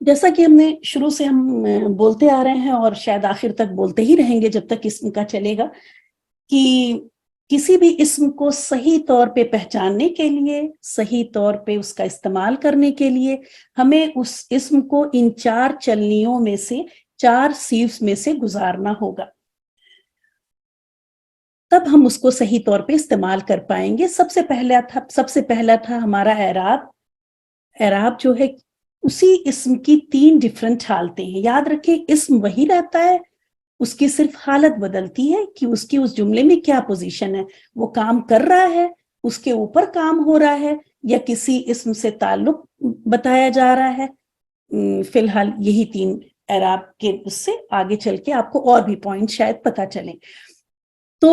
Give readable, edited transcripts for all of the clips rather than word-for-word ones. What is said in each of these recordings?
जैसा कि हमने शुरू से हम बोलते आ रहे हैं और शायद आखिर तक बोलते ही रहेंगे जब तक इसम का चलेगा, कि किसी भी इसम को सही तौर पे पहचानने के लिए, सही तौर पे उसका इस्तेमाल करने के लिए हमें उस इसम को इन 4 चलनियों में से, 4 सीव्स में से गुजारना होगा, तब हम उसको सही तौर पे इस्तेमाल कर पाएंगे। सबसे पहला था हमारा एराब। एराब जो है उसी इसम की 3 डिफरेंट हालतें हैं। याद रखें, इसम वही रहता है, उसकी सिर्फ हालत बदलती है कि उसकी उस जुमले में क्या पोजीशन है, वो काम कर रहा है, उसके ऊपर काम हो रहा है, या किसी इसम से ताल्लुक बताया जा रहा है। फिलहाल यही 3 एराब के, उससे आगे चल के आपको और भी पॉइंट शायद पता चले। तो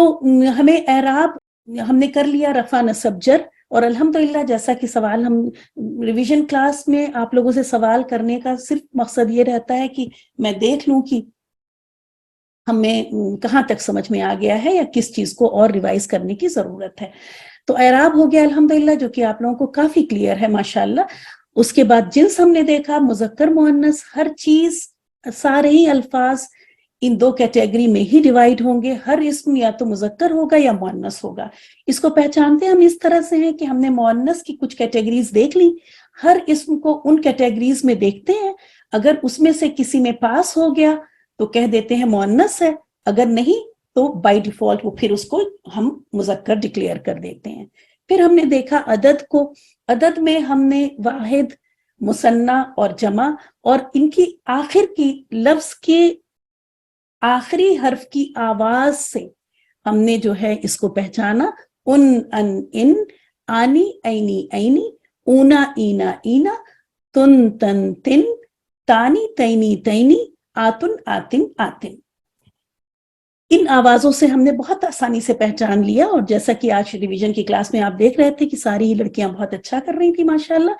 हमें एराब हमने कर लिया, रफा नसब जर। और अल्हम्दुलिल्लाह, जैसा कि सवाल हम रिवीजन क्लास में आप लोगों से सवाल करने का सिर्फ मकसद ये रहता है कि मैं देख लूं कि हमें कहाँ तक समझ में आ गया है या किस चीज को और रिवाइज करने की जरूरत है। तो एराब हो गया अल्हम्दुलिल्लाह, जो कि आप लोगों को काफी क्लियर है माशाल्लाह। उसके बाद जिन्स हमने देखा, मुजक्कर मुअन्नस, हर चीज, सारे ही अल्फाज इन 2 कैटेगरी में ही डिवाइड होंगे। हर इसम या तो मुजक्कर होगा या मुअन्नस होगा। इसको पहचानते हम इस तरह से हैं कि हमने मुअन्नस की कुछ कैटेगरीज देख ली, हर इसम को उन कैटेगरीज में देखते हैं, अगर उसमें से किसी में पास हो गया तो कह देते हैं मुअन्नस है, अगर नहीं तो बाय डिफॉल्ट वो फिर उसको हम मुजक्कर डिक्लेयर कर देते हैं। फिर हमने देखा अदद को। अदद में हमने वाहिद, मुसन्ना और जमा, और इनकी आखिर की लफ्ज के आखिरी हर्फ की आवाज से हमने जो है इसको पहचाना। उन, अन, इन, आनी, ऐनी, ऐनी, ऊना, ईना, ईना, तुन, तन, तिन, तानी, तैनी, तैनी, आतुन, आतिन, आतिन। इन आवाजों से हमने बहुत आसानी से पहचान लिया। और जैसा कि आज रिवीजन की क्लास में आप देख रहे थे कि सारी ही लड़कियां बहुत अच्छा कर रही थी माशाल्लाह,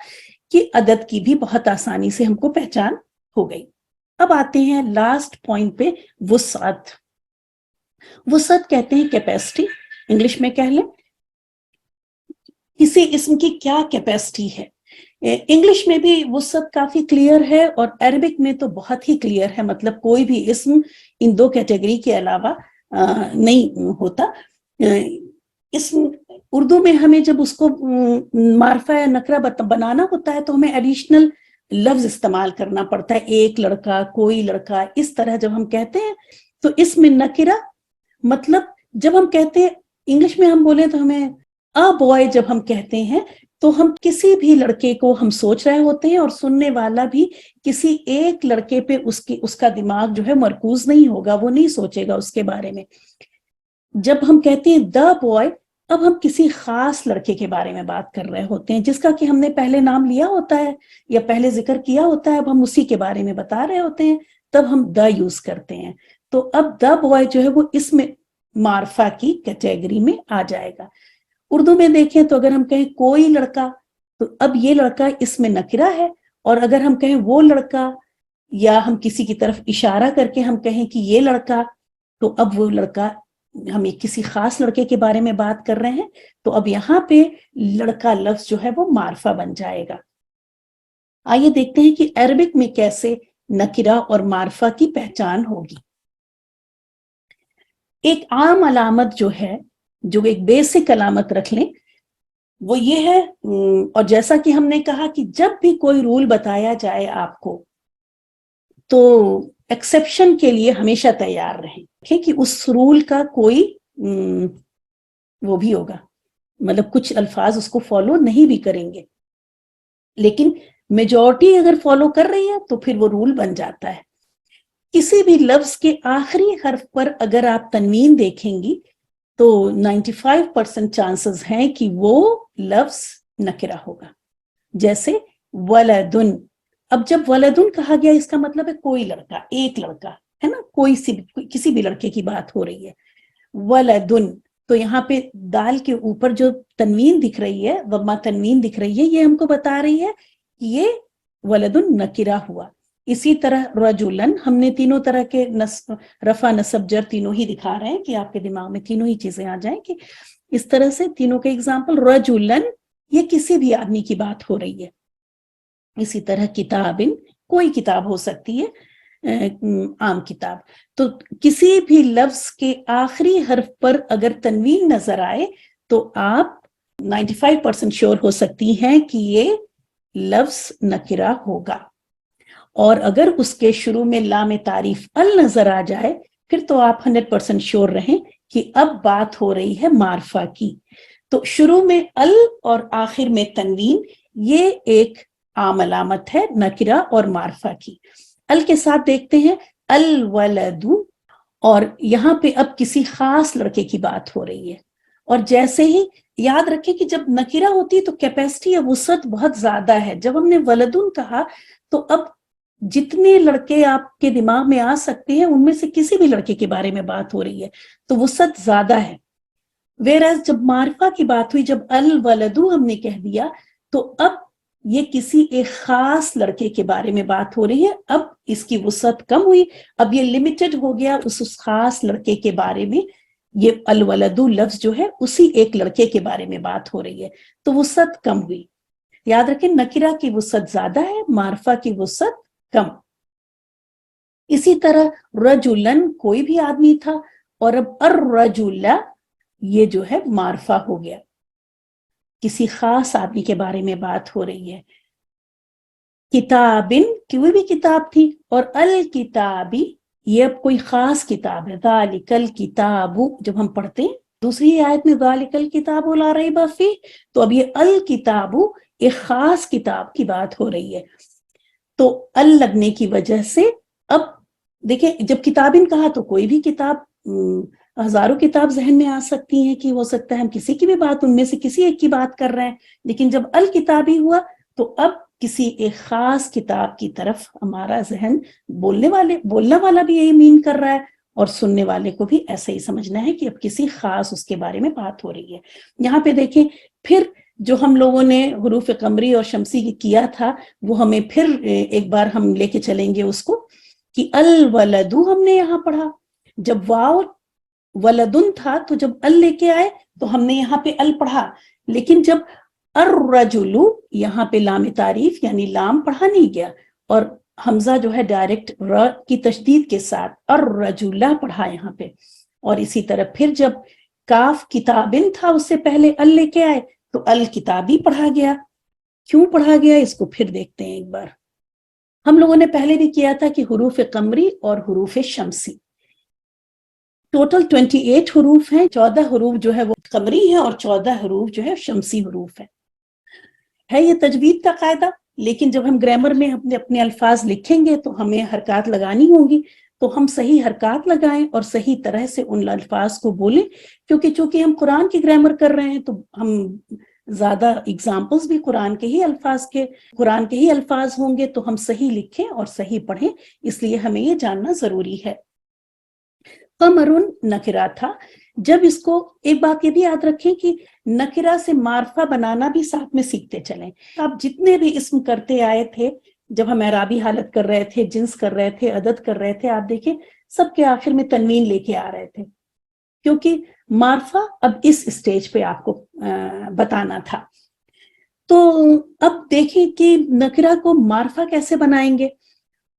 कि अदद की भी बहुत आसानी से हमको पहचान हो गई। अब आते हैं लास्ट पॉइंट पे, वुसअत। वुसअत कहते हैं कैपेसिटी, इंग्लिश में कह लें किसी इसम की क्या कैपेसिटी है। इंग्लिश में भी वुसअत काफी क्लियर है और अरबिक में तो बहुत ही क्लियर है। मतलब कोई भी इसम इन 2 कैटेगरी के अलावा नहीं होता। इसम उर्दू में हमें जब उसको मारफा या नकरा बनाना होता है तो हमें एडिशनल लफ्ज इस्तेमाल करना पड़ता है। एक लड़का, कोई लड़का, इस तरह जब हम कहते हैं तो इसमें नकिरा, मतलब जब हम कहते हैं इंग्लिश में हम बोले तो हमें अ बॉय जब हम कहते हैं तो हम किसी भी लड़के को हम सोच रहे होते हैं, और सुनने वाला भी किसी एक लड़के पे उसका दिमाग जो है मरकूज नहीं होगा, वो नहीं सोचेगा उसके बारे में। जब हम कहते हैं द बॉय, अब हम किसी खास लड़के के बारे में बात कर रहे होते हैं जिसका कि हमने पहले नाम लिया होता है या पहले जिक्र किया होता है, अब हम उसी के बारे में बता रहे होते हैं, तब हम द यूज करते हैं। तो अब द बॉय जो है वो इसमें मारफा की कैटेगरी में आ जाएगा। उर्दू में देखें तो अगर हम कहें कोई लड़का, तो अब ये लड़का इसमें नकिरा है, और अगर हम कहें वो लड़का, या हम किसी की तरफ इशारा करके हम कहें कि ये लड़का, तो अब वो लड़का, हम एक किसी खास लड़के के बारे में बात कर रहे हैं, तो अब यहाँ पे लड़का लफ्ज जो है वो मारफा बन जाएगा। आइए देखते हैं कि अरबिक में कैसे नकिरा और मारफा की पहचान होगी। एक आम अलामत जो है, जो एक बेसिक अलामत रख लें, वो ये है, और जैसा कि हमने कहा कि जब भी कोई रूल बताया जाए आपको, तो एक्सेप्शन के लिए हमेशा तैयार रहें कि उस रूल का कोई वो भी होगा, मतलब कुछ अल्फाज उसको फॉलो नहीं भी करेंगे, लेकिन मेजॉरिटी अगर फॉलो कर रही है तो फिर वो रूल बन जाता है। किसी भी लफ्ज के आखिरी हर्फ पर अगर आप तनवीन देखेंगी तो 95% चांसेस हैं कि वो लफ्ज नकिरा होगा। जैसे वलदुन, अब जब वलदुन कहा गया इसका मतलब है कोई लड़का, एक लड़का है ना, किसी भी लड़के की बात हो रही है। वलदुन, तो यहाँ पे दाल के ऊपर जो तनवीन दिख रही है, वम्मा तनवीन दिख रही है, ये हमको बता रही है कि ये वलदुन नकिरा हुआ। इसी तरह रजुलन, हमने तीनों तरह के रफा नसब जर तीनों ही दिखा रहे हैं कि आपके दिमाग में तीनों ही चीजें आ जाएं कि इस तरह से तीनों के एग्जाम्पल। रजुलन, ये किसी भी आदमी की बात हो रही है। इसी तरह किताबिन, कोई किताब हो सकती है, आम किताब। तो किसी भी लफ्ज के आखिरी हर्फ पर अगर तनवीन नजर आए तो आप 95% श्योर हो सकती हैं कि ये लफ्ज नकिरा होगा। और अगर उसके शुरू में लाम तारीफ अल नजर आ जाए फिर तो आप 100% श्योर रहें कि अब बात हो रही है मारफा की। तो शुरू में अल और आखिर में तनवीन, ये एक आम अलामत है नकिरा और मारफा की। अल के साथ देखते हैं अल वलदू, और यहाँ पे अब किसी खास लड़के की बात हो रही है। और जैसे ही याद रखें कि जब नकिरा होती है तो कैपेसिटी या वुसअत बहुत ज्यादा है। जब हमने वलदुन कहा तो अब जितने लड़के आपके दिमाग में आ सकते हैं उनमें से किसी भी लड़के के बारे में बात हो रही है, तो वुसअत ज्यादा है। वेराज जब मारिफा की बात हुई, जब अल वलदू हमने कह दिया, तो अब ये किसी एक खास लड़के के बारे में बात हो रही है। अब इसकी वुसअत कम हुई, अब ये लिमिटेड हो गया उस खास लड़के के बारे में। ये अल वलदू लफ्ज जो है उसी एक लड़के के बारे में बात हो रही है, तो वुसअत कम हुई। याद रखें नकिरा की वुसअत ज्यादा है, मारिफा की वुसअत कम। इसी तरह रजुलन कोई भी आदमी था, और अब अर रजुला ये जो है मारफा हो गया, किसी खास आदमी के बारे में बात हो रही है। किताबिन कोई भी किताब थी, और अल किताबी ये अब कोई खास किताब है। दालिकल किताबु जब हम पढ़ते हैं दूसरी आयत में दालिकल किताबु ला रैब फीह, तो अब ये अल किताबु एक खास किताब की बात हो रही है। तो अल लगने की वजह से अब देखिए जब किताबिन कहा तो कोई भी किताब, हजारों किताब जहन में आ सकती हैं कि हो सकता है हम किसी की भी बात, उनमें से किसी एक की बात कर रहे हैं। लेकिन जब अल किताबी हुआ तो अब किसी एक खास किताब की तरफ हमारा जहन, बोलने वाला भी यही मीन कर रहा है और सुनने वाले को भी ऐसा ही समझना है कि अब किसी खास उसके बारे में बात हो रही है। यहाँ पे देखें फिर जो हम लोगों ने हुरूफ कमरी और शमसी की किया था वो हमें फिर एक बार हम लेके चलेंगे उसको, कि अल वलदू हमने यहाँ पढ़ा, जब वाव वलदुन था तो जब अल लेके आए तो हमने यहाँ पे अल पढ़ा। लेकिन जब अर रजुलू यहाँ पे लाम तारीफ यानी लाम पढ़ा नहीं गया, और हमजा जो है डायरेक्ट र की तशदीद के साथ अर रजुला पढ़ा यहाँ पे। और इसी तरह फिर जब काफ किताबिन था उससे पहले अल लेके आए तो अल किताबी पढ़ा गया। क्यों पढ़ा गया इसको फिर देखते हैं एक बार। हम लोगों ने पहले भी किया था कि हुरूफ कमरी और हुरूफ शमसी, टोटल 28 हरूफ हैं। 14 हरूफ जो है वो कमरी है और 14 हरूफ जो है शमसी हरूफ है ये तजवीद का कायदा। लेकिन जब हम ग्रामर में अपने अल्फाज लिखेंगे तो हमें हरकत लगानी होंगी, तो हम सही हरकत लगाएं और सही तरह से उन अल्फाज को बोलें। क्योंकि चूंकि हम कुरान की ग्रामर कर रहे हैं तो हम ज्यादा एग्जाम्पल्स भी कुरान के ही अल्फाज होंगे, तो हम सही लिखें और सही पढ़ें, इसलिए हमें ये जानना जरूरी है। कमरुन नकिरा था। जब इसको एक बात ये भी याद रखें कि नकिरा से मारफा बनाना भी साथ में सीखते चलें। आप जितने भी इस्म करते आए थे, जब हम एराबी हालत कर रहे थे, जिन्स कर रहे थे, अदद कर रहे थे, आप देखें सबके आखिर में तनवीन लेके आ रहे थे, क्योंकि मारफा अब इस स्टेज पे आपको बताना था। तो अब देखें कि नकिरा को मारफा कैसे बनाएंगे।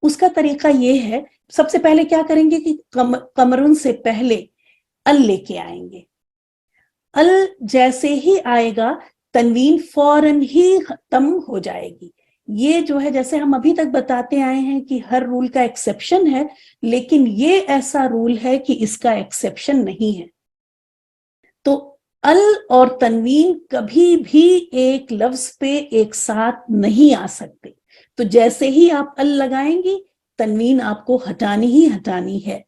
उसका तरीका ये है, सबसे पहले क्या करेंगे कि कमरुन से पहले अल लेके आएंगे। अल जैसे ही आएगा तनवीन फौरन ही खत्म हो जाएगी। ये जो है जैसे हम अभी तक बताते आए हैं कि हर रूल का एक्सेप्शन है, लेकिन ये ऐसा रूल है कि इसका एक्सेप्शन नहीं है। तो अल और तनवीन कभी भी एक लफ्ज पे एक साथ नहीं आ सकते। तो जैसे ही आप अल लगाएंगी तनवीन आपको हटानी ही हटानी है।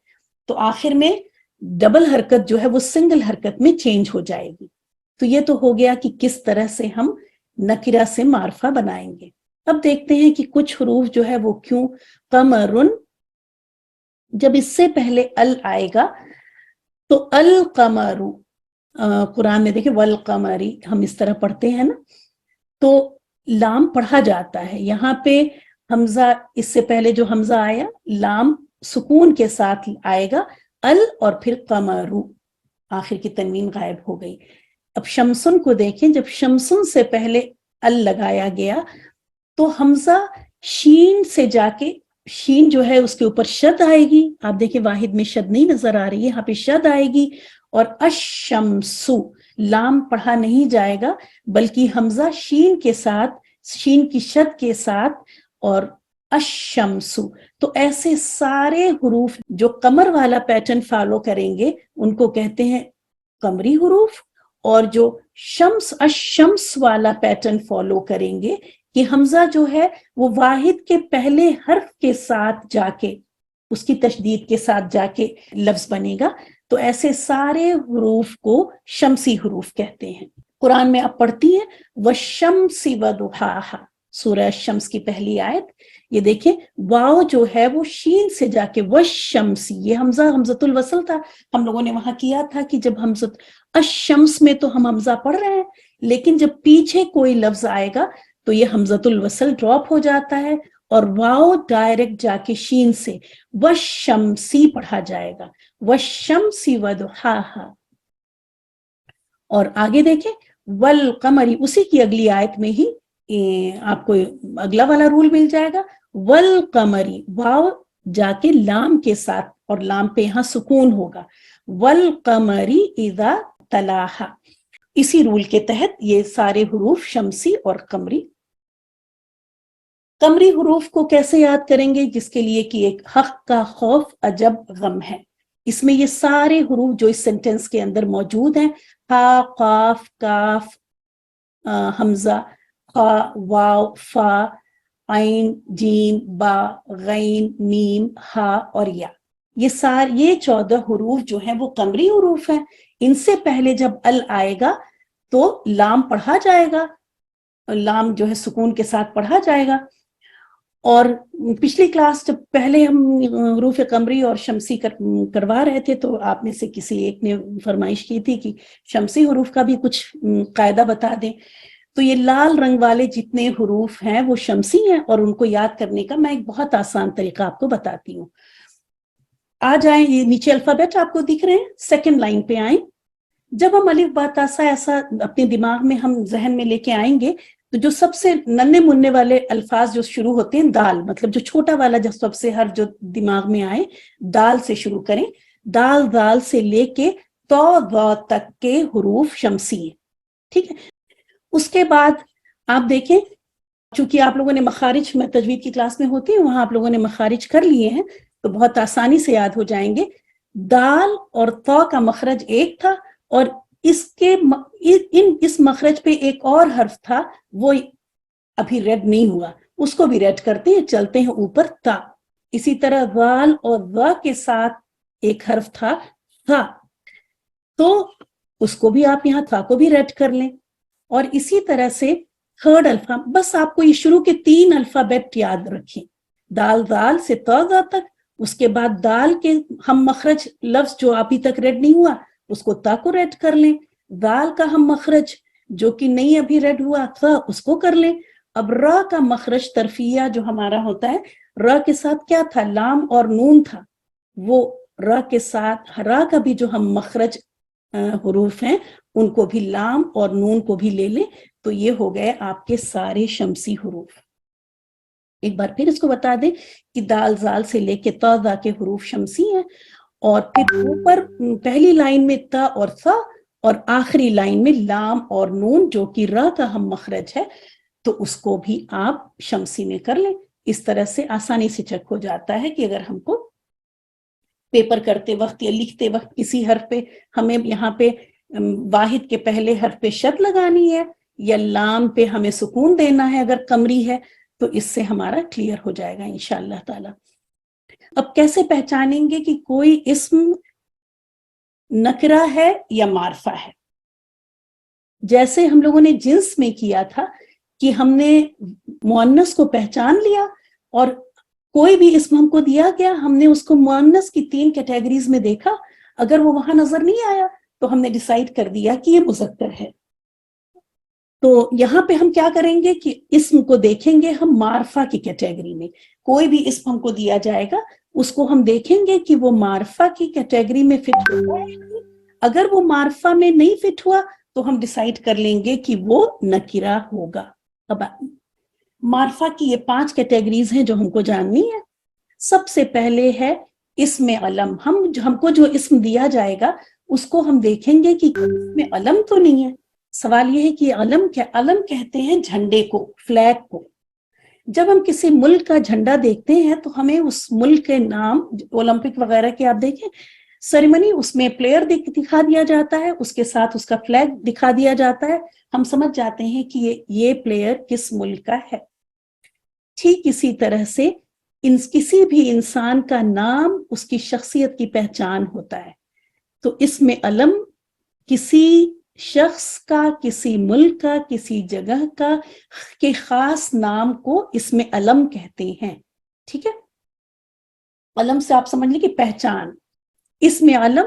तो आखिर में डबल हरकत जो है वो सिंगल हरकत में चेंज हो जाएगी। तो ये तो हो गया कि किस तरह से हम नकिरा से मारफा बनाएंगे। अब देखते हैं कि कुछ हरूफ जो है वो क्यों कमरुन, जब इससे पहले अल आएगा तो अल कमरु, कुरान में देखिए वल कमरी हम इस तरह पढ़ते हैं ना, तो लाम पढ़ा जाता है। यहाँ पे हमजा, इससे पहले जो हमजा आया लाम सुकून के साथ आएगा, अल और फिर कमरू, आखिर की तनवीन गायब हो गई। अब शमसुन को देखें, जब शमसुन से पहले अल लगाया गया तो हमजा شین سے جا کے شین جو ہے اس کے اوپر شد آئے گی. آپ دیکھیں واحد میں شد نہیں نظر آ رہی ہے, یہاں پہ شد آئے گی. اور الشمسو, لام پڑھا نہیں جائے گا بلکہ حمزہ شین کے ساتھ, شین کی شد کے ساتھ, اور الشمسو. تو ایسے سارے حروف جو قمر والا پیٹرن فالو کریں گے ان کو کہتے ہیں قمری حروف, اور جو شمس الشمس والا پیٹرن فالو کریں گے کہ حمزہ جو ہے وہ واحد کے پہلے حرف کے ساتھ جا کے, اس کی تشدید کے ساتھ جا کے لفظ بنے گا, تو ایسے سارے حروف کو شمسی حروف کہتے ہیں. قرآن میں آپ پڑھتی ہیں وَالشَّمْسِ وَضُحَاهَا, سورہ الشمس کی پہلی آیت. یہ دیکھیں واو جو ہے وہ شین سے جا کے وَالشَّمْسِ, یہ حمزۃ الوصل تھا. ہم لوگوں نے وہاں کیا تھا کہ جب حمزۃ الشمس میں تو ہم حمزہ پڑھ رہے ہیں, لیکن جب پیچھے کوئی لفظ آئے گا تو یہ حمزۃ الوصل ڈراپ ہو جاتا ہے اور واو ڈائریکٹ جا کے شین سے وَالشَّمْسِ پڑھا جائے گا, وَالشَّمْسِ وَضُحَاهَا. اور آگے دیکھیں والقمری, اسی کی اگلی آیت میں ہی آپ کو اگلا والا رول مل جائے گا. والقمری, واو جا کے لام کے ساتھ, اور لام پہ یہاں سکون ہوگا. والقمری اذا تلاہا, اسی رول کے تحت یہ سارے حروف شمسی اور قمری. قمری حروف کو کیسے یاد کریں گے؟ جس کے لیے کہ ایک حق کا خوف عجب غم ہے. اس میں یہ سارے حروف جو اس سینٹنس کے اندر موجود ہیں, ہا, قاف, کاف, حمزہ, خا, واو, فا, عین, جیم, با, غین, میم, ہا اور یا, یہ 14 حروف جو ہیں وہ قمری حروف ہیں. ان سے پہلے جب ال آئے گا تو لام پڑھا جائے گا, لام جو ہے سکون کے ساتھ پڑھا جائے گا. اور پچھلی کلاس جب پہلے ہم حروف قمری اور شمسی کروا رہے تھے تو آپ میں سے کسی ایک نے فرمائش کی تھی کہ شمسی حروف کا بھی کچھ قاعدہ بتا دیں. تو یہ لال رنگ والے جتنے حروف ہیں وہ شمسی ہیں, اور ان کو یاد کرنے کا میں ایک بہت آسان طریقہ آپ کو بتاتی ہوں. آ جائیں, یہ نیچے الفابیٹ آپ کو دکھ رہے ہیں, سیکنڈ لائن پہ آئیں. جب ہم الف با تا سا ایسا اپنے دماغ میں ہم ذہن میں لے کے آئیں گے تو جو سب سے ننھے مننے والے الفاظ جو شروع ہوتے ہیں دال, مطلب جو چھوٹا والا جو سب سے حرف جو دماغ میں آئے, دال سے شروع کریں. دال, دال سے لے کے تو ضا تک کے حروف شمسی ہیں, ٹھیک ہے. اس کے بعد آپ دیکھیں, چونکہ آپ لوگوں نے مخارج میں تجوید کی کلاس میں ہوتی ہیں, وہاں آپ لوگوں نے مخارج کر لیے ہیں تو بہت آسانی سے یاد ہو جائیں گے. دال اور تو کا مخرج ایک تھا, اور اس مخرج پہ ایک اور حرف تھا, وہ ابھی ریڈ نہیں ہوا, اس کو بھی ریڈ کرتے ہیں, چلتے ہیں اوپر تا. اسی طرح ذال اور ذا کے ساتھ ایک حرف تھا تھا, تو اس کو بھی آپ یہاں تھا کو بھی ریڈ کر لیں. اور اسی طرح سے تھرڈ الفا, بس آپ کو یہ شروع کے 3 الفابیٹ یاد رکھیں, دال دال سے تا ذا تک. اس کے بعد دال کے ہم مخرج لفظ جو ابھی تک ریڈ نہیں ہوا اس کو تا کو ریڈ کر لیں. دال کا ہم مخرج جو کہ نہیں ابھی ریڈ ہوا تھا اس کو کر لیں. اب را کا مخرج ترفیہ جو ہمارا ہوتا ہے, را کے ساتھ کیا تھا, لام اور نون تھا, وہ را کے ساتھ را کا بھی جو ہم مخرج حروف ہیں ان کو بھی لام اور نون کو بھی لے لیں, تو یہ ہو گئے آپ کے سارے شمسی حروف. ایک بار پھر اس کو بتا دیں کہ دال زال سے لے کے تا ذا کے حروف شمسی ہیں, اور پھر اوپر پہلی لائن میں تا اور ثا, اور آخری لائن میں لام اور نون جو کہ را کا ہم مخرج ہے, تو اس کو بھی آپ شمسی میں کر لیں. اس طرح سے آسانی سے چیک ہو جاتا ہے کہ اگر ہم کو پیپر کرتے وقت یا لکھتے وقت کسی حرف پہ ہمیں یہاں پہ واحد کے پہلے حرف پہ شد لگانی ہے یا لام پہ ہمیں سکون دینا ہے اگر قمری ہے, تو اس سے ہمارا کلیئر ہو جائے گا انشاءاللہ تعالی. اب کیسے پہچانیں گے کہ کوئی اسم نکرہ ہے یا معرفہ ہے؟ جیسے ہم لوگوں نے جنس میں کیا تھا کہ ہم نے مؤنث کو پہچان لیا, اور کوئی بھی اسم ہم کو دیا گیا, ہم نے اس کو مؤنث کی 3 کیٹیگریز میں دیکھا, اگر وہ وہاں نظر نہیں آیا تو ہم نے ڈیسائیڈ کر دیا کہ یہ مذکر ہے. تو یہاں پہ ہم کیا کریں گے کہ اسم کو دیکھیں گے ہم معرفہ کی کیٹیگری میں. کوئی بھی اسم ہم کو دیا جائے گا اس کو ہم دیکھیں گے کہ وہ معرفہ کی کیٹیگری میں فٹ ہوا ہے. اگر وہ معرفہ میں نہیں فٹ ہوا تو ہم ڈیسائیڈ کر لیں گے کہ وہ نکرہ ہوگا. اب معرفہ کی یہ 5 کیٹیگریز ہیں جو ہم کو جاننی ہے. سب سے پہلے ہے اسم علم. ہم کو جو اسم دیا جائے گا اس کو ہم دیکھیں گے کہ اس میں علم تو نہیں ہے. سوال یہ ہے کہ علم کیا؟ علم کہتے ہیں جھنڈے کو، فلیگ کو. جب ہم کسی ملک کا جھنڈا دیکھتے ہیں تو ہمیں اس ملک کے نام، اولمپک وغیرہ کے آپ دیکھیں سیریمنی، اس میں پلیئر دکھا دیا جاتا ہے، اس کے ساتھ اس کا فلیگ دکھا دیا جاتا ہے. ہم سمجھ جاتے ہیں کہ یہ پلیئر کس ملک کا ہے. ٹھیک اسی طرح سے کسی بھی انسان کا نام اس کی شخصیت کی پہچان ہوتا ہے. تو اس میں علم کسی شخص کا، کسی ملک کا، کسی جگہ کا کے خاص نام کو اس میں علم کہتے ہیں. ٹھیک ہے، علم سے آپ سمجھ لیں کہ پہچان. اس میں علم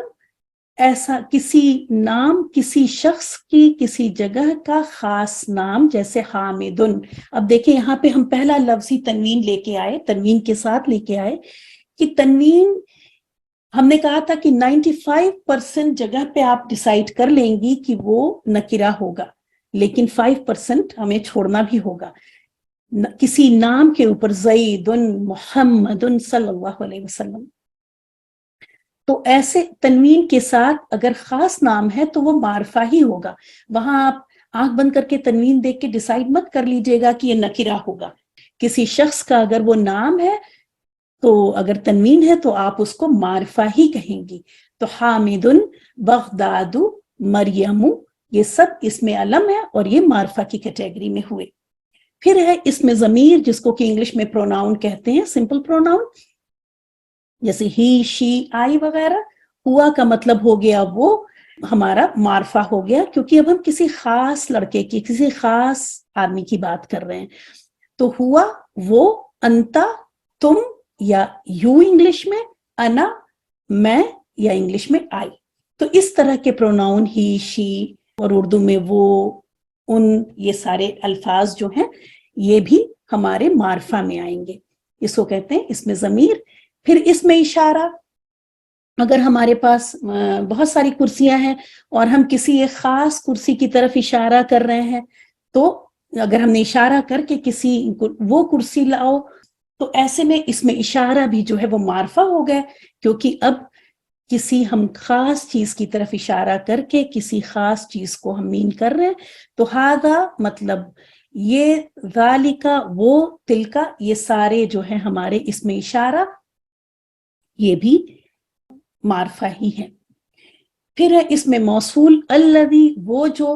ایسا کسی نام، کسی شخص کی، کسی جگہ کا خاص نام، جیسے حامدن. اب دیکھیں یہاں پہ ہم پہلا لفظ ہی تنوین لے کے آئے، تنوین کے ساتھ لے کے آئے کہ تنوین ہم نے کہا تھا کہ 95% جگہ پہ آپ ڈیسائیڈ کر لیں گی کہ وہ نکرہ ہوگا، لیکن 5% ہمیں چھوڑنا بھی ہوگا. کسی نام کے اوپر زید، محمد صلی اللہ علیہ وسلم، تو ایسے تنوین کے ساتھ اگر خاص نام ہے تو وہ معرفہ ہی ہوگا. وہاں آپ آنکھ بند کر کے تنوین دیکھ کے ڈیسائیڈ مت کر لیجئے گا کہ یہ نکرہ ہوگا. کسی شخص کا اگر وہ نام ہے تو اگر تنوین ہے تو آپ اس کو معرفہ ہی کہیں گی. تو حامد، بغداد، مریم، یہ سب اسم علم ہے اور یہ معرفہ کی کیٹیگری میں ہوئے. پھر ہے اسم ضمیر، جس کو کہ انگلش میں پروناؤن کہتے ہیں، سمپل پروناؤن، جیسے ہی، شی، آئی وغیرہ. ہوا کا مطلب ہو گیا وہ ہمارا معرفہ ہو گیا، کیونکہ اب ہم کسی خاص لڑکے کی، کسی خاص آدمی کی بات کر رہے ہیں. تو ہوا، وہ، انتا، تم یا یو انگلش میں، انا میں یا انگلش میں آئی. تو اس طرح کے پروناؤن ہی، شی اور اردو میں وہ، ان، یہ سارے الفاظ جو ہیں یہ بھی ہمارے معرفہ میں آئیں گے. اس کو کہتے ہیں اسم ضمیر. پھر اسم اشارہ. اگر ہمارے پاس بہت ساری کرسیاں ہیں اور ہم کسی ایک خاص کرسی کی طرف اشارہ کر رہے ہیں، تو اگر ہم نے اشارہ کر کے کسی وہ کرسی لاؤ، تو ایسے میں اسم اشارہ بھی جو ہے وہ معرفہ ہو گئے، کیونکہ اب کسی ہم خاص چیز کی طرف اشارہ کر کے کسی خاص چیز کو ہم مین کر رہے ہیں. تو ہاذا مطلب یہ، ذالکا وہ، تلکا، یہ سارے جو ہیں ہمارے اسم اشارہ، یہ بھی معرفہ ہی ہے. پھر ہے اسم موصول، الذی، وہ جو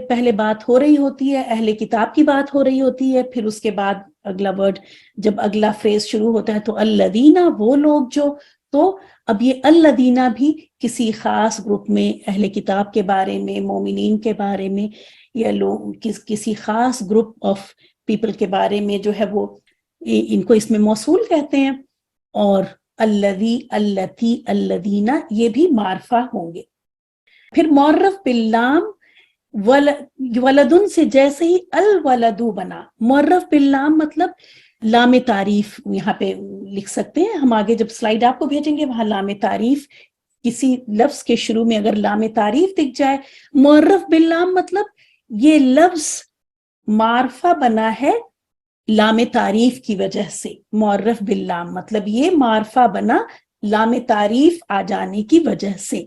پہلے بات ہو رہی ہوتی ہے، اہل کتاب کی بات ہو رہی ہوتی ہے، پھر اس کے بعد اگلا ورڈ، جب اگلا فریز شروع ہوتا ہے تو الذین، وہ لوگ جو. تو اب یہ الذین بھی کسی خاص گروپ میں، اہل کتاب کے بارے میں، مومنین کے بارے میں، یا لوگ کسی خاص گروپ آف پیپل کے بارے میں جو ہے وہ، ان کو اسم موصول کہتے ہیں. اور الذی، اللتی، الذین، یہ بھی معرفہ ہوں گے. پھر معرف باللام، ولدن سے جیسے ہی الولدو بنا، معرف باللام مطلب لام تعریف. یہاں پہ لکھ سکتے ہیں ہم، آگے جب سلائیڈ آپ کو بھیجیں گے وہاں لام تعریف، کسی لفظ کے شروع میں اگر لام تعریف دکھ جائے. معرف باللام مطلب یہ لفظ معرفہ بنا ہے لام تعریف کی وجہ سے. معرف باللام مطلب یہ معرفہ بنا لام تعریف آ جانے کی وجہ سے.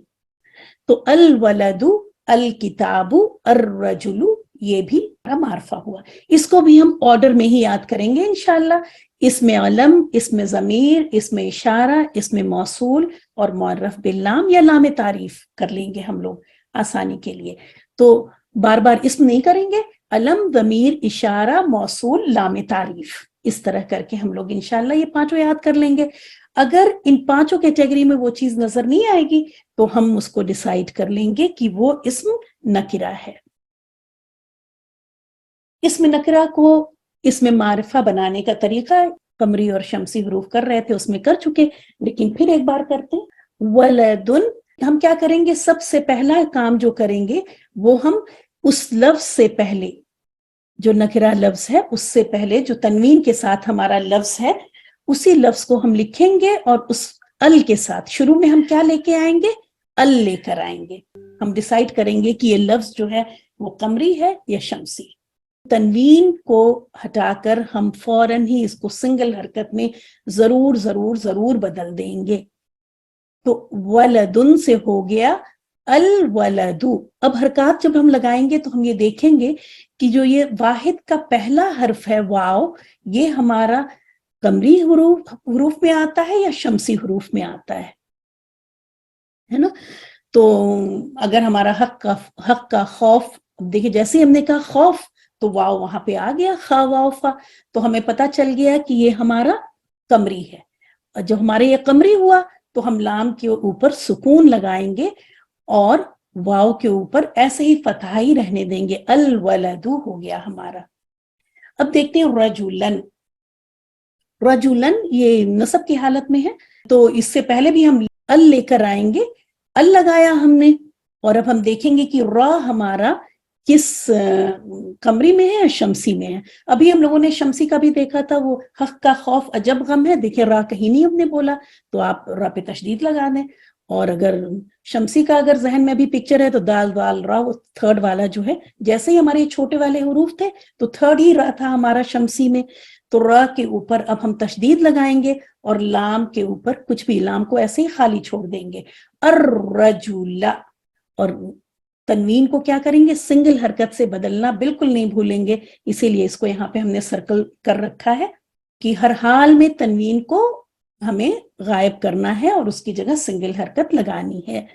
تو الولد، الکتاب، الرجل، یہ بھی معرفہ ہوا. اس کو بھی ہم آرڈر میں ہی یاد کریں گے انشاءاللہ. اسم علم، اسم ضمیر، اسم اشارہ، اسم موصول اور معرف باللام یا لام تعریف کر لیں گے ہم لوگ آسانی کے لیے. تو بار بار اسم نہیں کریں گے، علم، ضمیر، اشارہ، موصول، لام تعریف، اس طرح کر کے ہم لوگ انشاءاللہ یہ 5 یاد کر لیں گے. اگر ان 5 کیٹیگری میں وہ چیز نظر نہیں آئے گی تو ہم اس کو ڈیسائیڈ کر لیں گے کہ وہ اسم نکرہ ہے. اسم نکرہ کو اسم معرفہ بنانے کا طریقہ قمری اور شمسی حروف کر رہے تھے، اس میں کر چکے، لیکن پھر ایک بار کرتے ہیں. ولدن، ہم کیا کریں گے؟ سب سے پہلا کام جو کریں گے وہ ہم اس لفظ سے پہلے، جو نکرہ لفظ ہے اس سے پہلے جو تنوین کے ساتھ ہمارا لفظ ہے، اسی لفظ کو ہم لکھیں گے اور اس ال کے ساتھ شروع میں ہم کیا لے کے آئیں گے؟ ال لے کر آئیں گے. ہم ڈیسائیڈ کریں گے کہ یہ لفظ جو ہے وہ قمری ہے یا شمسی. तनवीन को हटाकर हम फौरन ही इसको सिंगल हरकत में जरूर जरूर जरूर बदल देंगे। तो वलदुन से हो गया अल वलदु। अब हरकत जब हम लगाएंगे तो हम ये देखेंगे कि जो ये वाहिद का पहला हर्फ है वाव, ये हमारा कमरी हुरूफ में आता है या शमसी हुरूफ में आता है ना। तो अगर हमारा हक का खौफ, देखिए जैसे ही हमने कहा खौफ तो वाव वहां पे आ गया, खा वाव फा, तो हमें पता चल गया कि ये हमारा कमरी है। और जब हमारे ये कमरी हुआ तो हम लाम के ऊपर सुकून लगाएंगे और वाव के ऊपर ऐसे ही फतहा ही रहने देंगे, अल वलदु हो गया हमारा। अब देखते हैं रजुलन। रजुलन ये नसब की हालत में है, तो इससे पहले भी हम अल लेकर आएंगे, अल लगाया हमने, और अब हम देखेंगे कि र हमारा किस कमरी में है या शमसी में है। अभी हम लोगों ने शमसी का भी देखा था, वो हक का खौफ अजब गम है, देखिए रा कहीं नहीं हमने बोला, तो आप रा पे तशदीद लगा दें। और अगर शमसी का अगर जहन में भी पिक्चर है तो दाल दाल रा, वो थर्ड वाला जो है, जैसे ही हमारे छोटे वाले हुरूफ थे तो थर्ड ही रा था हमारा शमसी में, तो रा के ऊपर अब हम तशदीद लगाएंगे और लाम के ऊपर कुछ भी, लाम को ऐसे ही खाली छोड़ देंगे, अर्रजुला। और तनवीन को क्या करेंगे, सिंगल हरकत से बदलना बिल्कुल नहीं भूलेंगे, इसीलिए इसको यहाँ पे हमने सर्कल कर रखा है कि हर हाल में तनवीन को हमें गायब करना है और उसकी जगह सिंगल हरकत लगानी है।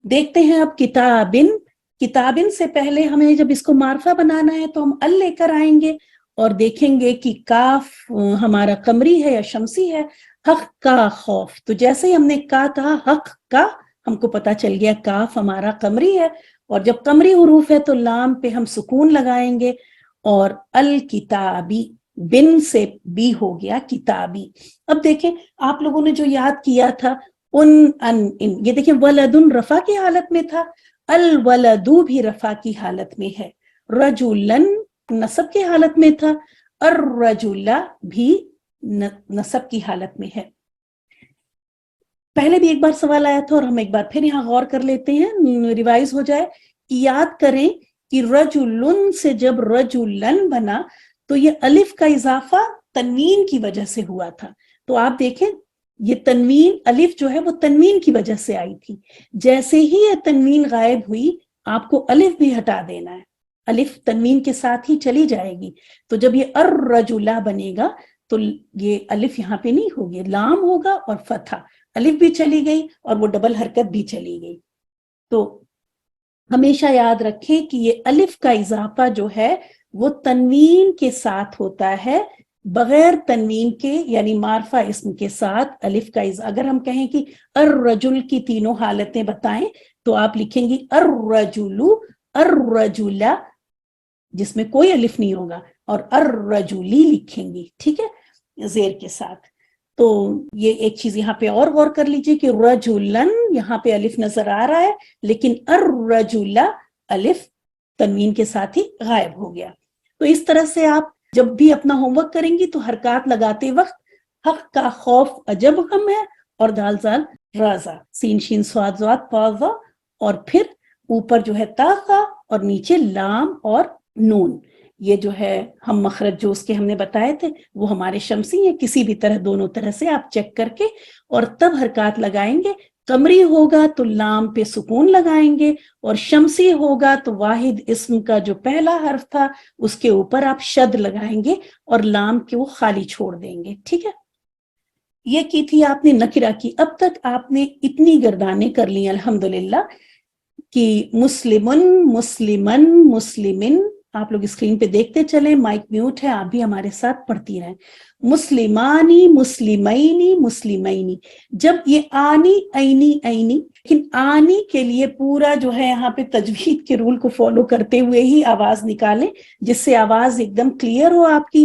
देखते हैं अब किताबिन। किताबिन से पहले हमें जब इसको मार्फा बनाना है तो हम अल लेकर आएंगे और देखेंगे कि काफ हमारा कमरी है या शमसी है। हक का खौफ, तो जैसे ही हमने का कहा हक का, हमको पता चल गया काफ हमारा कमरी है, और जब कमरी हुरूफ है तो लाम पे हम सुकून लगाएंगे और अल किताबी, बिन से बी हो गया किताबी। अब देखें आप लोगों ने जो याद किया था उन अन इन, ये देखें वलदुन रफा की हालत में था, अल वलदु भी रफा की हालत में है, रजुलन नसब की हालत में था, और रजुला भी नसब की हालत में है। पहले भी एक बार सवाल आया था और हम एक बार फिर यहाँ गौर कर लेते हैं, रिवाइज हो जाए कि याद करें कि रजुलन से जब रजुलन बना तो ये अलिफ का इजाफा तनवीन की वजह से हुआ था। तो आप देखें ये तनवीन अलिफ जो है वो तनवीन की वजह से आई थी, जैसे ही ये तनवीन गायब हुई आपको अलिफ भी हटा देना है, अलिफ तनवीन के साथ ही चली जाएगी। तो जब ये अर्रजुला बनेगा तो ये अलिफ यहाँ पे नहीं होगी, लाम होगा और फतहा, अलिफ भी चली गई और वो डबल हरकत भी चली गई। तो हमेशा याद रखें कि ये अलिफ का इजाफा जो है वो तनवीन के साथ होता है, बगैर तनवीन के यानी मारफा इस्म के साथ अलिफ का अगर हम कहें कि अर्रजुल की तीनों हालतें बताएं तो आप लिखेंगी अर्रजुलु, अर्रजुला जिसमें कोई अलिफ नहीं होगा, और अर्रजुली लिखेंगी, ठीक है, जेर के साथ। तो ये एक चीज यहाँ पे और गौर कर लीजिए कि रजुलन यहाँ पे अलिफ नजर आ रहा है, लेकिन अर्रजुला अलिफ तनवीन के साथ ही गायब हो गया। तो इस तरह से आप जब भी अपना होमवर्क करेंगी तो हरकत लगाते वक्त हक का खौफ अजब गम है और दाल जाल राजा, सीन शीन स्वाद ज़ात पाज़ा, और फिर ऊपर जो है ताका और नीचे लाम और नून। ये जो है हम मखरज जो उसके हमने बताए थे वो हमारे शमसी है, किसी भी तरह दोनों तरह से आप चेक करके और तब हरकत लगाएंगे। कमरी होगा तो लाम पे सुकून लगाएंगे और शमसी होगा तो वाहिद इस्म का जो पहला हर्फ था उसके ऊपर आप शद लगाएंगे और लाम के वो खाली छोड़ देंगे, ठीक है। ये की थी आपने नकिरा की। अब तक आपने इतनी गर्दाने कर ली अल्हम्दुलिल्लाह कि मुस्लिमुन, मुस्लिमन, मुस्लिमिन, आप लोग स्क्रीन पे देखते चलें, माइक म्यूट है, आप भी हमारे साथ पढ़ती रहें। मुस्लिमानी, मुस्लिमैनी, मुस्लिमैनी, जब ये आनी ऐनी ऐनी, लेकिन आनी के लिए पूरा जो है यहाँ पे तजवीद के रूल को फॉलो करते हुए ही आवाज निकालें, जिससे आवाज एकदम क्लियर हो आपकी।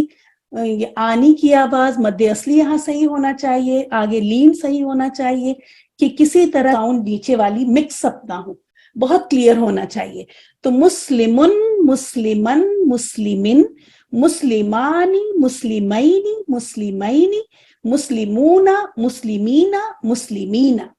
ये आनी की आवाज मध्य असली यहाँ सही होना चाहिए, आगे लीन सही होना चाहिए, कि किसी तरह साउंड नीचे वाली मिक्स अप ना हो, बहुत क्लियर होना चाहिए। तो मुस्लिमुन, मुस्लिमन, मुस्लिमिन, मुस्लिमानी, मुस्लिमैनी, मुस्लिमैनी, मुस्लिमूना, मुस्लिमीना, मुस्लिमीना।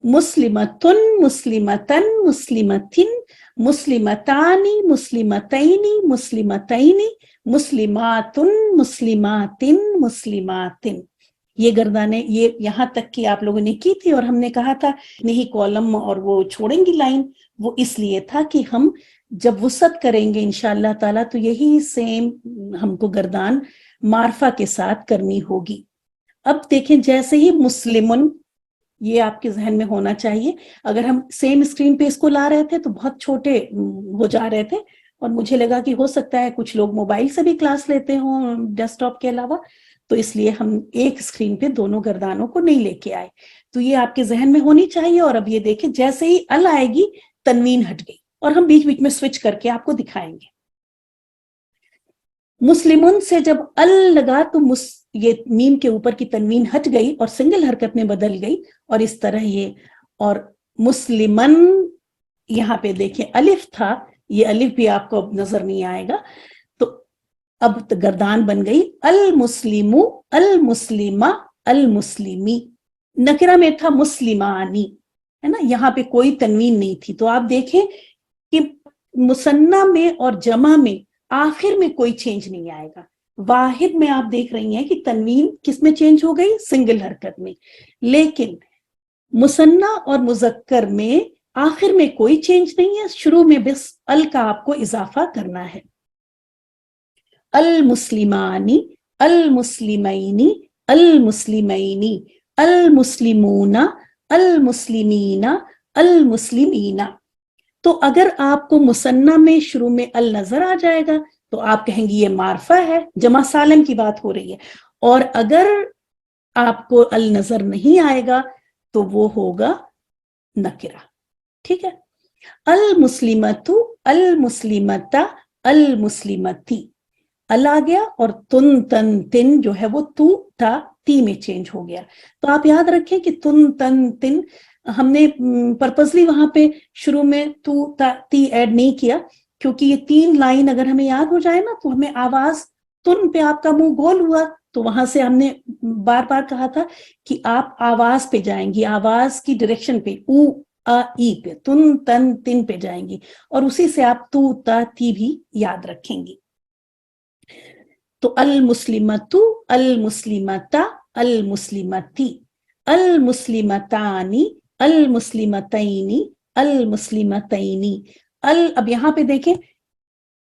मुस्लिमतुन, मुस्लिमतन, मुस्लिमतिन, मुस्लिमतानी, मुस्लिमतैनी, मुस्लिमतैनी, मुस्लिमातुन, मुस्लिमातिन, मुस्लिमातिन। ये गर्दानें ये यहाँ तक की आप लोगों ने की थी, और हमने कहा था नहीं कॉलम और वो छोड़ेंगी लाइन, वो इसलिए था कि हम जब वुसअत करेंगे इंशाअल्लाह ताला तो यही सेम हमको गर्दान मार्फा के साथ करनी होगी। अब देखें, जैसे ही मुस्लिमुन, ये आपके जहन में होना चाहिए। अगर हम सेम स्क्रीन पे इसको ला रहे थे तो बहुत छोटे हो जा रहे थे, और मुझे लगा कि हो सकता है कुछ लोग मोबाइल से भी क्लास लेते हों डेस्कटॉप के अलावा, तो इसलिए हम एक स्क्रीन पे दोनों गर्दानों को नहीं लेके आए। तो ये आपके जहन में होनी चाहिए। और अब ये देखें, जैसे ही अल आएगी तनवीन हट गई, और हम बीच बीच में स्विच करके आपको दिखाएंगे। मुस्लिमुन से जब अल लगा तो ये मीम के ऊपर की तनवीन हट गई और सिंगल हरकत में बदल गई, और इस तरह ये। और मुस्लिमन, यहाँ पे देखें अलिफ था, ये अलिफ भी आपको अब नजर नहीं आएगा, तो अब तो गर्दान बन गई अल मुस्लिमु, अल मुस्लिमा, अल मुस्लिमी। नकिरा में था मुस्लिमानी, है ना, यहाँ पे कोई तनवीन नहीं थी। तो आप देखें कि मुसन्ना में और जमा में आखिर में कोई चेंज नहीं आएगा। वाहिद में आप देख रही हैं कि तनवीन किस में चेंज हो गई, सिंगल हरकत में। लेकिन मुसन्ना और मुजक्कर में आखिर में कोई चेंज नहीं है, शुरू में बस अल का आपको इजाफा करना है। अल मुस्लिमानी, अल मुस्लिमैनी, अल मुस्लिमैनी, अल मुस्लिमूना, अल मुस्लिमीना, अल मुस्लिमीना। तो अगर आपको मुसन्ना में शुरू में अल नजर आ जाएगा तो आप कहेंगे ये मार्फा है, जमा सालम की बात हो रही है। और अगर आपको अल नजर नहीं आएगा तो वो होगा नकिरा। ठीक है, अल मुस्लिमतु, अल मुस्लिमता, अल मुस्लिमती। अल आ गया और तुन तन तिन जो है वो तू था ती में चेंज हो गया। तो आप याद रखें कि तुन तन तिन हमने पर्पसली वहां पे शुरू में तू ता ती ऐड नहीं किया, क्योंकि ये 3 लाइन अगर हमें याद हो जाए ना तो हमें आवाज, तुन पे आपका मुंह गोल हुआ तो वहां से हमने बार बार कहा था कि आप आवाज पे जाएंगी, आवाज की डायरेक्शन पे, ऊ आ ई पे, तुन तन तिन पे जाएंगी, और उसी से आप तू ता ती भी याद रखेंगी। तो अल मुस्लिमतु, अल मुस्लिमता, अल मुस्लिमती, अल मुस्लिमतानी, अल मुस्लिमतैनी, अल मुस्लिमतैनी। अल, अब यहाँ पे देखें,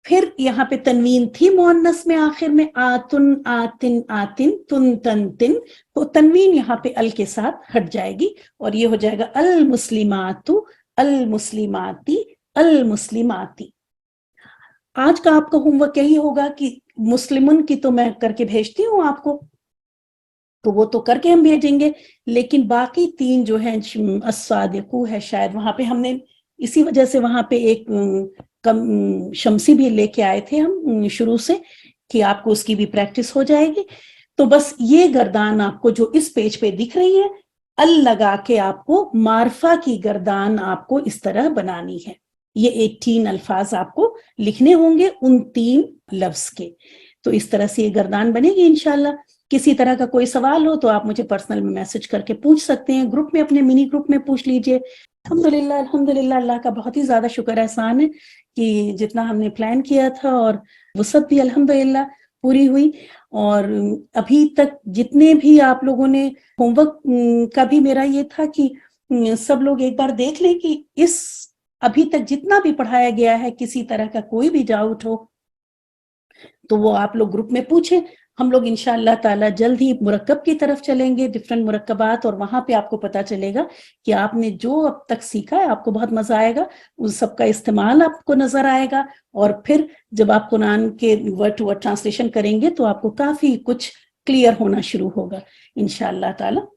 फिर यहाँ पे तनवीन थी मुअन्नस में आखिर में, आतुन, आतिन, आतिन, तुन तन तिन, तो तनवीन यहाँ पे अल के साथ हट जाएगी और ये हो जाएगा अल मुस्लिमातु, अल मुस्लिमाती, अल मुस्लिमाती। आज का आपका होमवर्क यही होगा कि मुस्लिमुन की तो मैं करके भेजती हूँ आपको, तो वो तो करके हम भेजेंगे, लेकिन बाकी 3 जो है अस्सादिकु है, शायद वहां पे हमने इसी वजह से वहां पे एक कम शमसी भी लेके आए थे हम शुरू से, कि आपको उसकी भी प्रैक्टिस हो जाएगी। तो बस ये गर्दान आपको जो इस पेज पे दिख रही है, अल लगा के आपको मार्फा की गर्दान आपको इस तरह बनानी है। ये 18 अल्फाज आपको लिखने होंगे उन 3 लफ्ज के। तो इस तरह से ये गर्दान बनेगी इंशाल्लाह। किसी तरह का कोई सवाल हो तो आप मुझे पर्सनल में मैसेज करके पूछ सकते हैं, ग्रुप में, अपने मिनी ग्रुप में पूछ लीजिए। अल्हम्दुलिल्लाह, अल्हम्दुलिल्लाह, अल्लाह का बहुत ही ज्यादा शुक्र एहसान है कि जितना हमने प्लान किया था और वसअत भी अल्हम्दुलिल्लाह पूरी हुई। और अभी तक जितने भी आप लोगों ने होमवर्क का भी मेरा ये था कि सब लोग एक बार देख लें कि इस अभी तक जितना भी पढ़ाया गया है किसी तरह का कोई भी डाउट हो तो वो आप लोग ग्रुप में पूछें। हम लोग इंशाअल्लाह ताला जल्द ही मुरक्कब की तरफ चलेंगे, डिफरेंट मुरक्कबात, और वहां पे आपको पता चलेगा कि आपने जो अब तक सीखा है आपको बहुत मजा आएगा, उस सब का इस्तेमाल आपको नजर आएगा। और फिर जब आप कुरान के वर्ड टू वर्ड ट्रांसलेशन करेंगे तो आपको काफी कुछ क्लियर होना शुरू होगा इंशाअल्लाह ताला।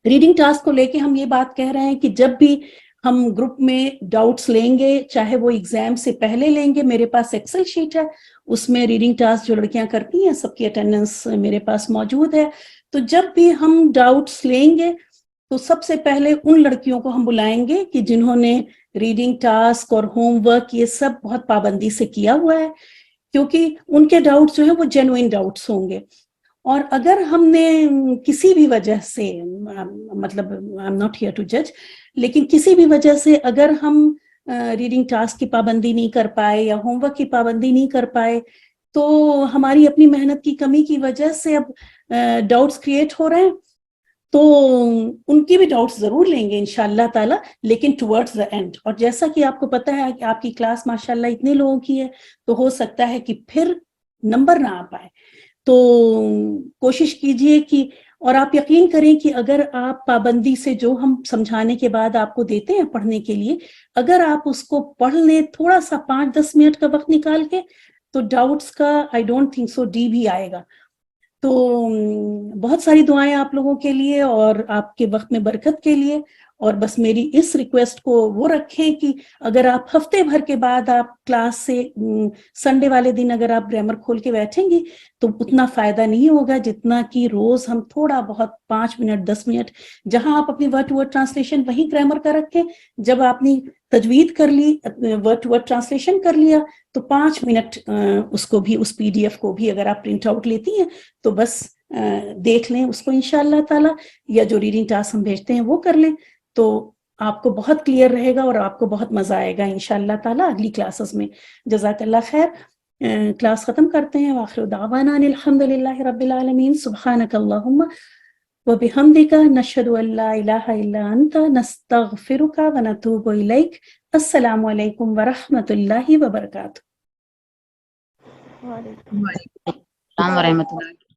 रीडिंग टास्क को लेके हम ये बात कह रहे हैं कि जब भी हम ग्रुप में डाउट्स लेंगे, चाहे वो एग्जाम से पहले लेंगे, मेरे पास एक्सेल शीट है, उसमें रीडिंग टास्क जो लड़कियां करती हैं सबकी अटेंडेंस मेरे पास मौजूद है। तो जब भी हम डाउट्स लेंगे तो सबसे पहले उन लड़कियों को हम बुलाएंगे कि जिन्होंने रीडिंग टास्क और होमवर्क ये सब बहुत पाबंदी से किया हुआ है, क्योंकि उनके डाउट्स जो है वो जेन्युइन डाउट्स होंगे। اور اگر ہم نے کسی بھی وجہ سے مطلب I am not here to جج، لیکن کسی بھی وجہ سے اگر ہم ریڈنگ ٹاسک کی پابندی نہیں کر پائے یا ہوم ورک کی پابندی نہیں کر پائے، تو ہماری اپنی محنت کی کمی کی وجہ سے اب ڈاؤٹس کریٹ ہو رہے ہیں، تو ان کی بھی ڈاؤٹس ضرور لیں گے انشاءاللہ تعالی، لیکن ٹورڈز دا اینڈ. اور جیسا کہ آپ کو پتہ ہے کہ آپ کی کلاس ماشاءاللہ اتنے لوگوں کی ہے، تو ہو سکتا ہے کہ پھر نمبر نہ آ پائے. تو کوشش کیجئے کہ، اور آپ یقین کریں کہ اگر آپ پابندی سے جو ہم سمجھانے کے بعد آپ کو دیتے ہیں پڑھنے کے لیے، اگر آپ اس کو پڑھ لیں تھوڑا سا 5-10 منٹ کا وقت نکال کے، تو ڈاؤٹس کا I don't think so D بھی آئے گا. تو بہت ساری دعائیں آپ لوگوں کے لیے اور آپ کے وقت میں برکت کے لیے. اور بس میری اس ریکویسٹ کو وہ رکھیں کہ اگر آپ ہفتے بھر کے بعد آپ کلاس سے سنڈے والے دن اگر آپ گرامر کھول کے بیٹھیں گی تو اتنا فائدہ نہیں ہوگا جتنا کہ روز ہم تھوڑا بہت 5 منٹ 10 منٹ، جہاں آپ اپنی ورڈ ٹو ورڈ ٹرانسلیشن وہیں گرامر کا رکھیں، جب آپ نے تجوید کر لی، ورڈ ٹو ورڈ ٹرانسلیشن کر لیا، تو 5 منٹ اس کو بھی، اس پی ڈی ایف کو بھی اگر آپ پرنٹ آؤٹ لیتی ہیں تو بس دیکھ لیں اس کو انشاءاللہ تعالی، یا جو ریڈنگ ٹاسک ہم بھیجتے ہیں وہ کر لیں، تو آپ کو بہت کلیئر رہے گا اور آپ کو بہت مزہ آئے گا انشاءاللہ تعالی اگلی کلاسز میں. جزاک اللہ خیر. کلاس ختم کرتے ہیں. وآخر دعوانا ان الحمدللہ رب العالمین. سبحانک اللہم وبحمدک، نشہد ان لا الہ الا انت، نستغفرک ونتوب الیک. السلام علیکم ورحمۃ اللہ وبرکاتہ. وعلیکم السلام ورحمۃ اللہ.